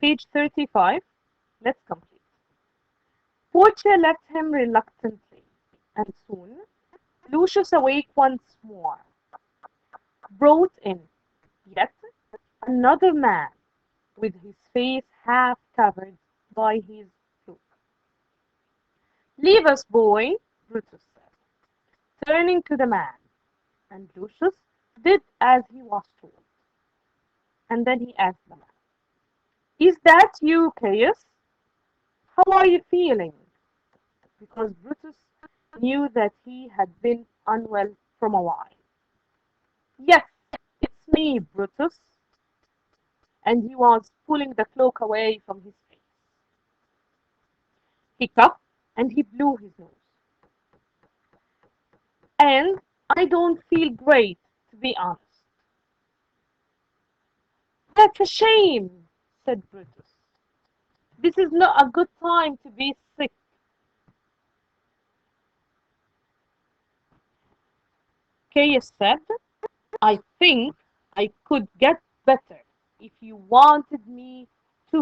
Page 35. Let's complete. Portia left him reluctantly, and soon Lucius awake once more, brought in yet another man with his face half covered by his cloak. Leave us, boy, Brutus said, turning to the man, and Lucius did as he was told. And then he asked the man, "Is that you, Caius? How are you feeling?" Because Brutus knew that he had been unwell from a while. "Yes, it's me, Brutus." And he was pulling the cloak away from his face. He coughed and he blew his nose. "And I don't feel great, to be honest." "That's a shame," said Brutus. "This is not a good time to be sick." Caius said, "I think I could get better if you wanted me to."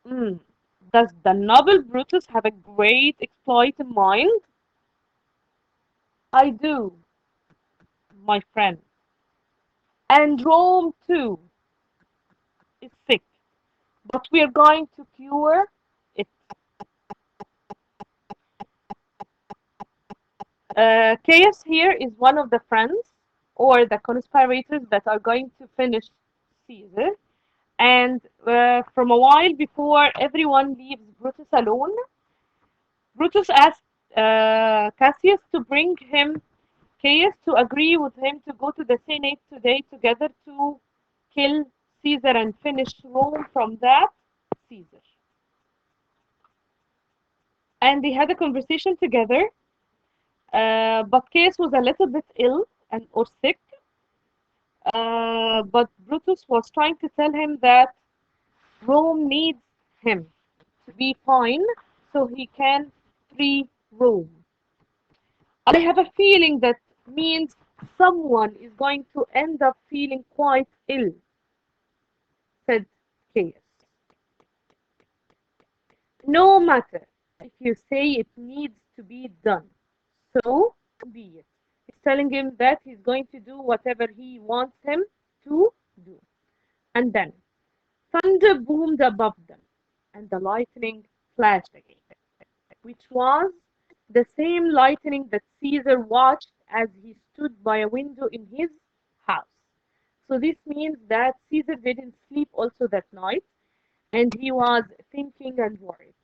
Mm. Does the noble Brutus have a great exploit in mind? "I do, my friend. And Rome, too, is sick. But we are going to cure it." Caius here is one of the friends or the conspirators that are going to finish Caesar. And from a while before everyone leaves Brutus alone, Brutus asked Cassius to bring him Caius to agree with him to go to the Senate today together to kill Caesar and finish Rome from that Caesar. And they had a conversation together, but Caius was a little bit ill and or sick. But Brutus was trying to tell him that Rome needs him to be fine so he can free Rome. "I have a feeling that means someone is going to end up feeling quite ill," said Caius. "No matter if you say it needs to be done, so be it." He's telling him that he's going to do whatever he wants him to do. And then thunder boomed above them, and the lightning flashed again, which was the same lightning that Caesar watched as he stood by a window in his house. So this means that Caesar didn't sleep also that night, and he was thinking and worried.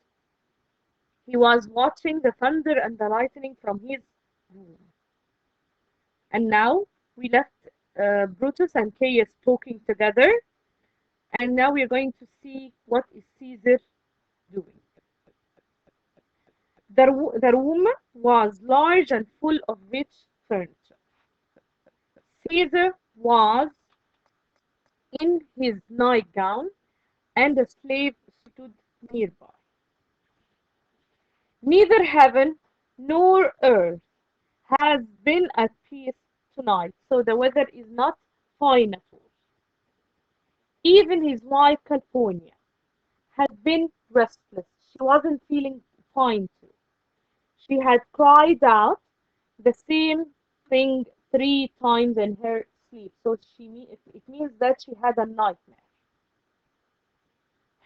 He was watching the thunder and the lightning from his room. And now we left Brutus and Caius talking together, and now we are going to see what is Caesar doing. The room was large and full of rich furniture. Caesar was in his nightgown, and a slave stood nearby. Neither heaven nor earth has been at peace tonight, so the weather is not fine at all. Even his wife, Calpurnia, had been restless. She wasn't feeling fine too. She had cried out the same thing 3 times in her sleep, so it means that she had a nightmare.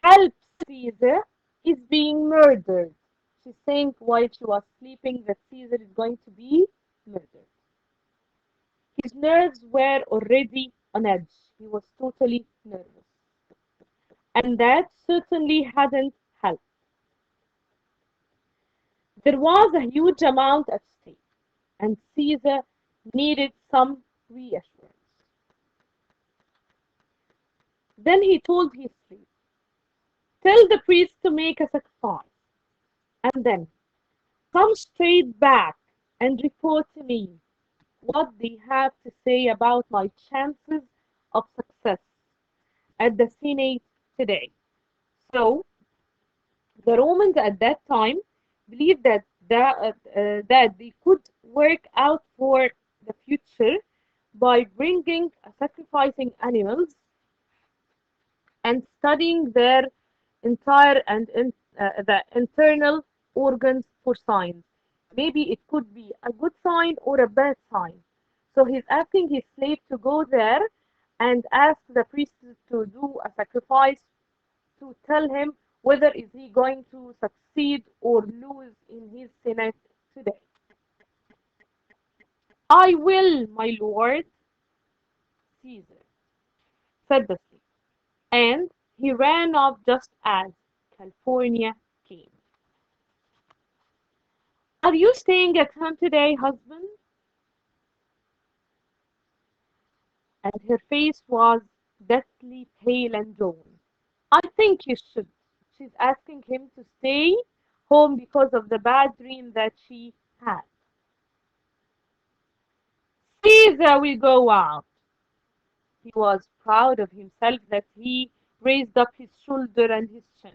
"Help, Caesar is being murdered." She's saying while she was sleeping that Caesar is going to be murdered. His nerves were already on edge. He was totally nervous. And that certainly hadn't helped. There was a huge amount at stake, and Caesar needed some reassurance. Then he told his slave, "Tell the priest to make a sacrifice, and then come straight back and report to me what they have to say about my chances of success at the Senate today." So the Romans at that time believed that they could work out for the future by bringing sacrificing animals and studying their entire the internal organs for signs. Maybe it could be a good sign or a bad sign. So he's asking his slave to go there and ask the priest to do a sacrifice to tell him whether is he going to succeed or lose in his senate today. I will, my lord, Caesar, said the slave, and he ran off just as California came. Are you staying at home today, husband? And her face was deathly pale and drawn. I think you should. She's asking him to stay home because of the bad dream that she had. Caesar will go out. He was proud of himself that he raised up his shoulder and his chin.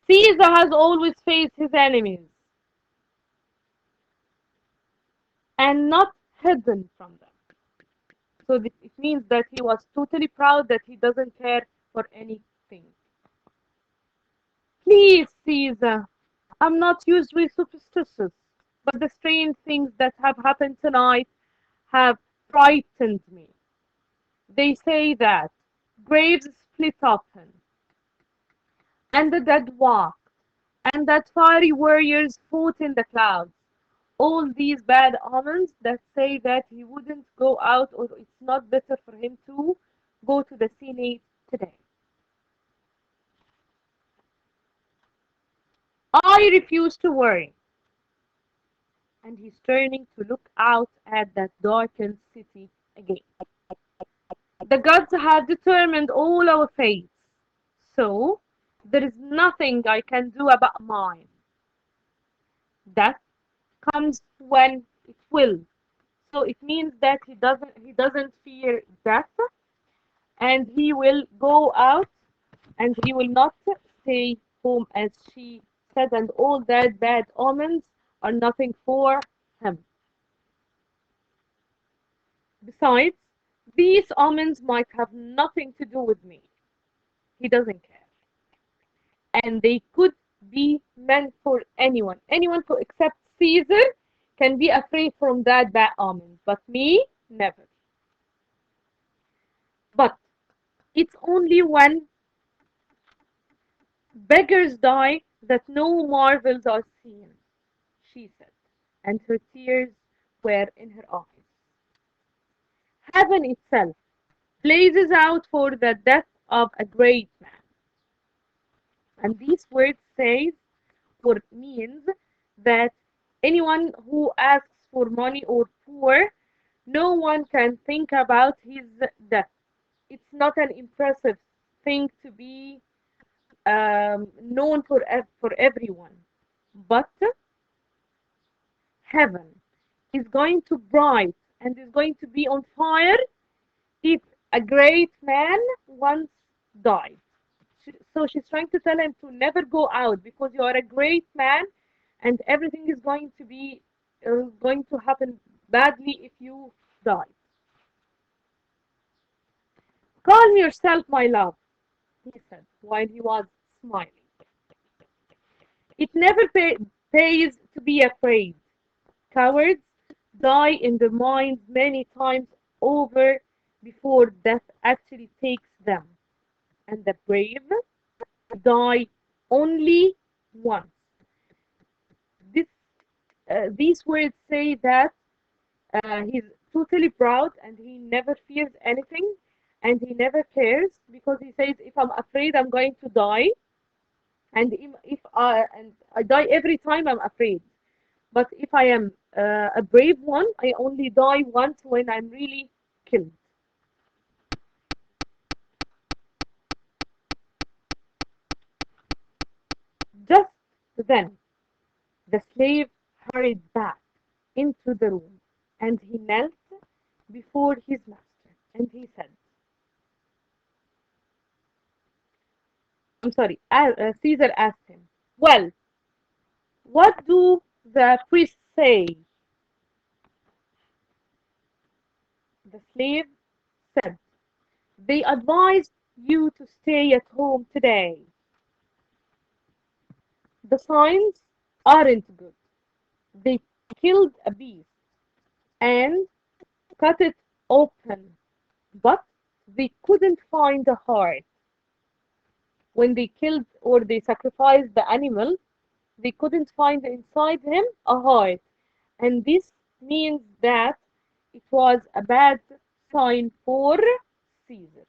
Caesar has always faced his enemies and not hidden from them. So it means that he was totally proud that he doesn't care for anything. Please, Caesar, I'm not usually superstitious, but the strange things that have happened tonight have frightened me. They say that graves split open, and the dead walked, and that fiery warriors fought in the clouds. All these bad omens that say that he wouldn't go out or it's not better for him to go to the Senate today. I refuse to worry. And he's turning to look out at that darkened city again. The gods have determined all our fates, so there is nothing I can do about mine. That comes when it will. So it means that he doesn't fear death, and he will go out and he will not stay home as she said, and all that bad omens are nothing for him. Besides, these omens might have nothing to do with me. He doesn't care. And they could be meant for anyone. Anyone who except Caesar can be afraid from that bad omen, but me, never. But it's only when beggars die that no marvels are seen, she said, and her tears were in her eyes. Heaven itself blazes out for the death of a great man. And these words say or means that anyone who asks for money or poor, no one can think about his death. It's not an impressive thing to be known for everyone. But heaven is going to bright and is going to be on fire if a great man once died. So she's trying to tell him to never go out because you are a great man and everything is going to happen badly if you die. Calm yourself, my love, he said while he was smiling. It never pays to be afraid. Cowards die in their minds many times over before death actually takes them. And the brave die only once. This, these words say that he's totally proud and he never fears anything and he never cares because he says, if I'm afraid, I'm going to die. And if I die every time, I'm afraid. But if I am a brave one, I only die once when I'm really killed. Just then, the slave hurried back into the room and he knelt before his master and he said, I'm sorry, Caesar asked him, well, what do the priests say? The slave said, They advise you to stay at home today. The signs aren't good. They killed a beast and cut it open, but they couldn't find a heart. When they killed or they sacrificed the animal, they couldn't find inside him a heart. And this means that it was a bad sign for Caesar.